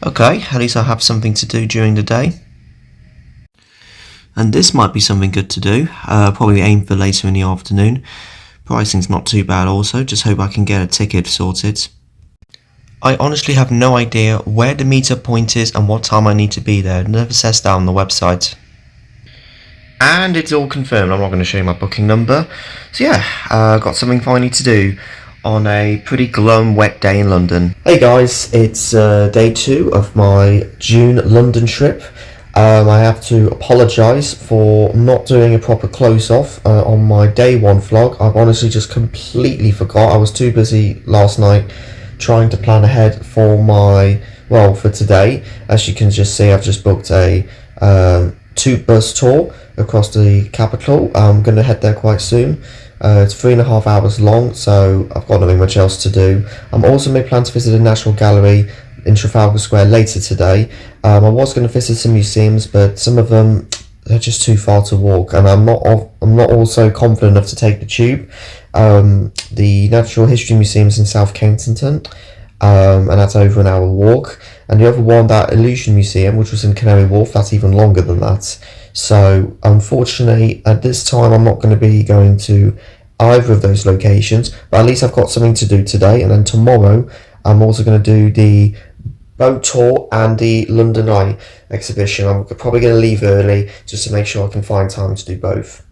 Okay, at least I have something to do during the day. And this might be something good to do, probably aim for later in the afternoon. Pricing's not too bad also, just hope I can get a ticket sorted. I honestly have no idea where the meetup point is and what time I need to be there. It never says that on the website. And it's all confirmed. I'm not going to show you my booking number. So yeah, got something finally to do on a pretty glum wet day in London. Hey guys, it's day 2 of my June London trip. I have to apologise for not doing a proper close-off on my day 1 vlog. I've honestly just completely forgot. I was too busy last night trying to plan ahead for for today. As you can just see, I've just booked a 2 bus tour across the capital. I'm going to head there quite soon. It's 3.5 hours long, so I've got nothing much else to do. I'm also made plans to visit the National Gallery in Trafalgar Square later today. I was going to visit some museums, but some of them are just too far to walk, and I'm not also confident enough to take the tube. The Natural History Museum's in South Kensington, and that's over an hour walk. And the other one, that Illusion Museum, which was in Canary Wharf, that's even longer than that. So unfortunately, at this time, I'm not going to be going to either of those locations, but at least I've got something to do today. And then tomorrow, I'm also going to do the boat tour and the London Eye exhibition. I'm probably going to leave early just to make sure I can find time to do both.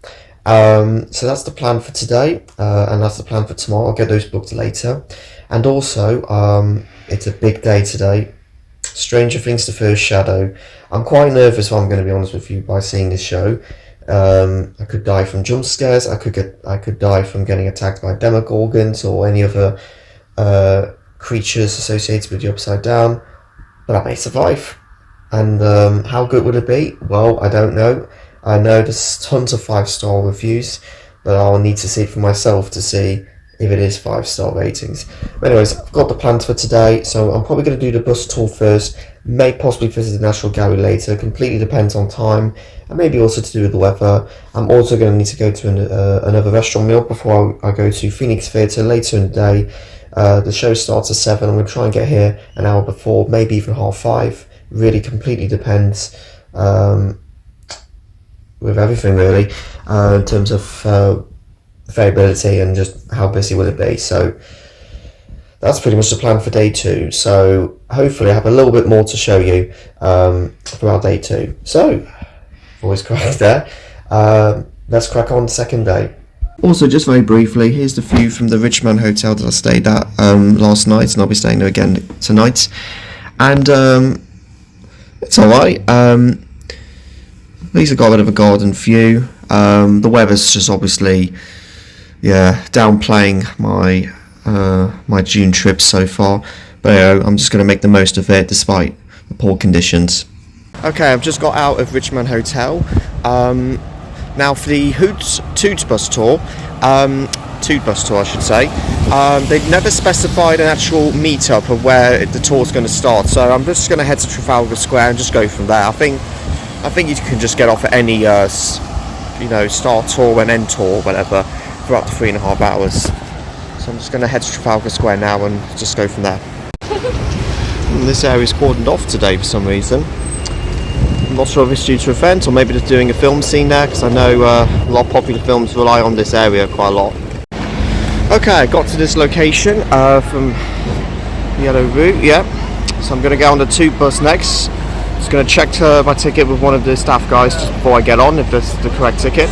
So that's the plan for today, and that's the plan for tomorrow. I'll get those booked later. And also, it's a big day today. Stranger Things: The First Shadow. I'm quite nervous, if I'm going to be honest with you, by seeing this show. I could die from jump scares. I could die from getting attacked by demogorgons or any other creatures associated with the Upside Down. But I may survive. And how good would it be? Well, I don't know. I know there's tons of 5-star reviews, but I'll need to see it for myself to see if it is 5-star ratings. But anyways, I've got the plans for today, so I'm probably going to do the bus tour first, may possibly visit the National Gallery later, completely depends on time, and maybe also to do with the weather. I'm also going to need to go to another restaurant meal before I go to Phoenix Theatre later in the day. The show starts at 7, I'm going to try and get here an hour before, maybe even 5:30, really completely depends with everything really, in terms of variability and just how busy will it be. So that's pretty much the plan for day 2. So hopefully I have a little bit more to show you throughout day 2. So always correct there. Let's crack on the second day. Also, just very briefly, here's the view from the Richmond Hotel that I stayed at last night, and I'll be staying there again tonight. And it's alright. At least I got a bit of a garden view. The weather's just obviously, downplaying my June trip so far. But I'm just going to make the most of it despite the poor conditions. Okay, I've just got out of Richmond Hotel. Now for the Toot bus tour, I should say. They've never specified an actual meetup of where the tour's going to start, so I'm just going to head to Trafalgar Square and just go from there. I think you can just get off at any start tour and end tour, whatever, for up to 3.5 hours. So I'm just going to head to Trafalgar Square now and just go from there. This area is cordoned off today for some reason. I'm not sure if it's due to event or maybe they're doing a film scene there, because I know a lot of popular films rely on this area quite a lot. Okay, I got to this location from the Yellow Route, so I'm going to go on the Toot bus next. Just going to check my ticket with one of the staff guys just before I get on, if that's the correct ticket.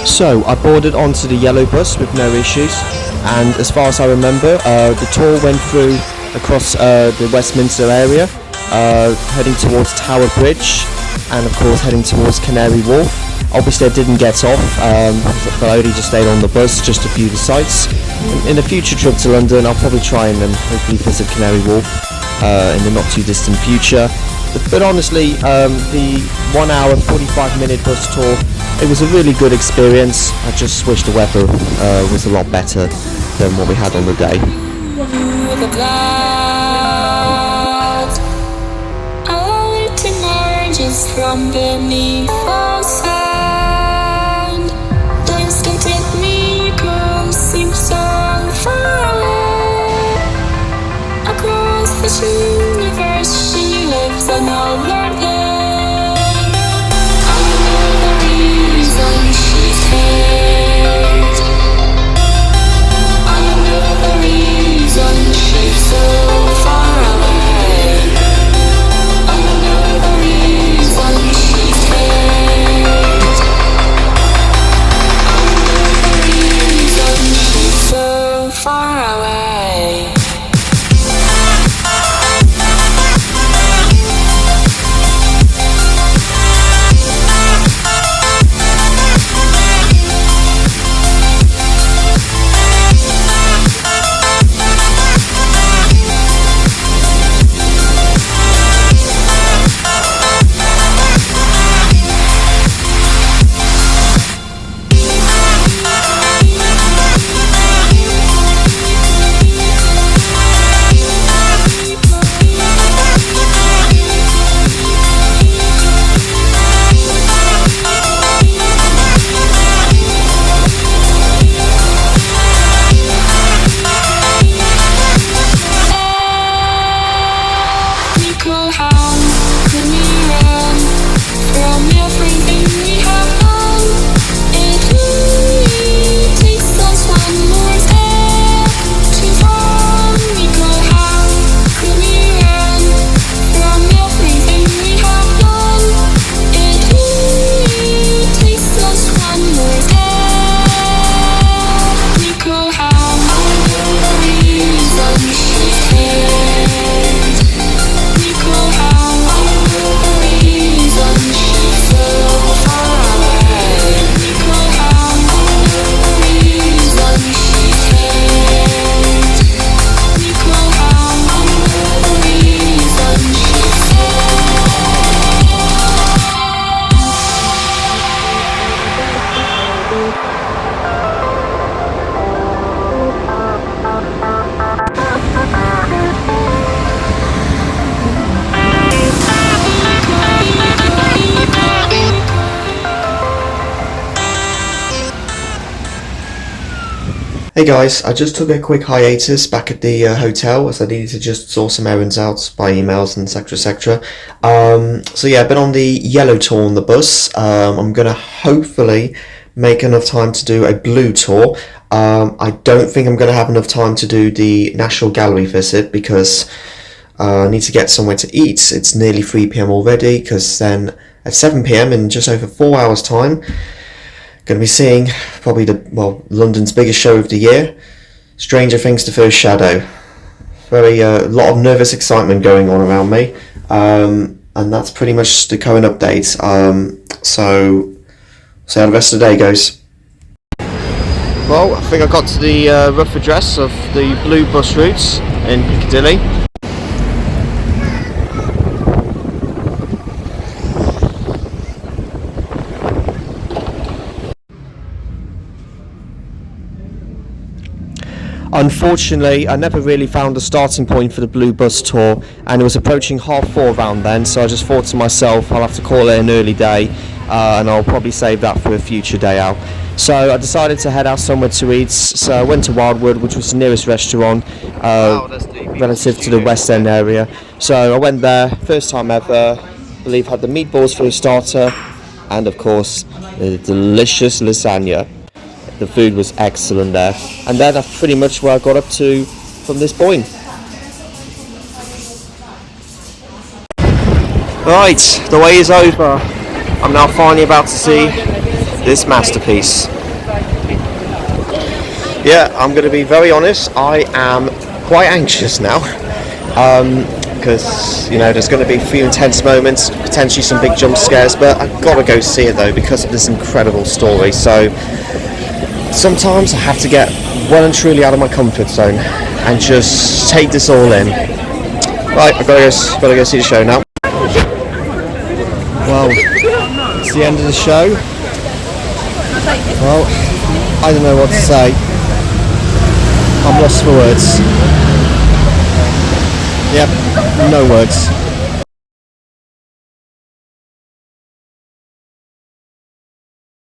So I boarded onto the yellow bus with no issues, and as far as I remember, the tour went through across the Westminster area, heading towards Tower Bridge, and of course heading towards Canary Wharf. Obviously I didn't get off, but I only just stayed on the bus just to view the sights. In a future trip to London, I'll probably try and hopefully visit Canary Wharf in the not too distant future. But honestly, the 1 hour and 45-minute bus tour, it was a really good experience. I just wish the weather was a lot better than what we had on the day. The clouds are to emerges from beneath the sand. Things can take me close, seem so far away. this universe, she lives another day. I know the reason she's here. I know the reason she's so far away. I know the reason she's here. I know the reason she's so far away. Hey guys, I just took a quick hiatus back at the hotel as I needed to just sort some errands out by emails and etc. So yeah, I've been on the yellow tour on the bus. I'm going to hopefully make enough time to do a blue tour. I don't think I'm going to have enough time to do the National Gallery visit because I need to get somewhere to eat. It's nearly 3 p.m. already because then at 7 p.m. in just over 4 hours time, going to be seeing probably London's biggest show of the year, Stranger Things: The First Shadow. Very lot of nervous excitement going on around me, and that's pretty much the current update. So see how the rest of the day goes. Well, I think I got to the rough address of the blue bus routes in Piccadilly. Unfortunately, I never really found a starting point for the blue bus tour, and it was approaching 4:30 around then, so I just thought to myself, I'll have to call it an early day, and I'll probably save that for a future day out. So I decided to head out somewhere to eat, so I went to Wildwood, which was the nearest restaurant relative to the West End area. So I went there, first time ever, I believe had the meatballs for a starter, and of course, the delicious lasagna. The food was excellent there, and then that's pretty much where I got up to from this point. Right, the way is over. I'm now finally about to see this masterpiece. Yeah, I'm going to be very honest, I am quite anxious now, because there's going to be a few intense moments, potentially some big jump scares, but I've got to go see it though because of this incredible story. So sometimes I have to get well and truly out of my comfort zone and just take this all in. Right, I've got to go see the show now. Well, it's the end of the show. Well, I don't know what to say. I'm lost for words. Yep, no words.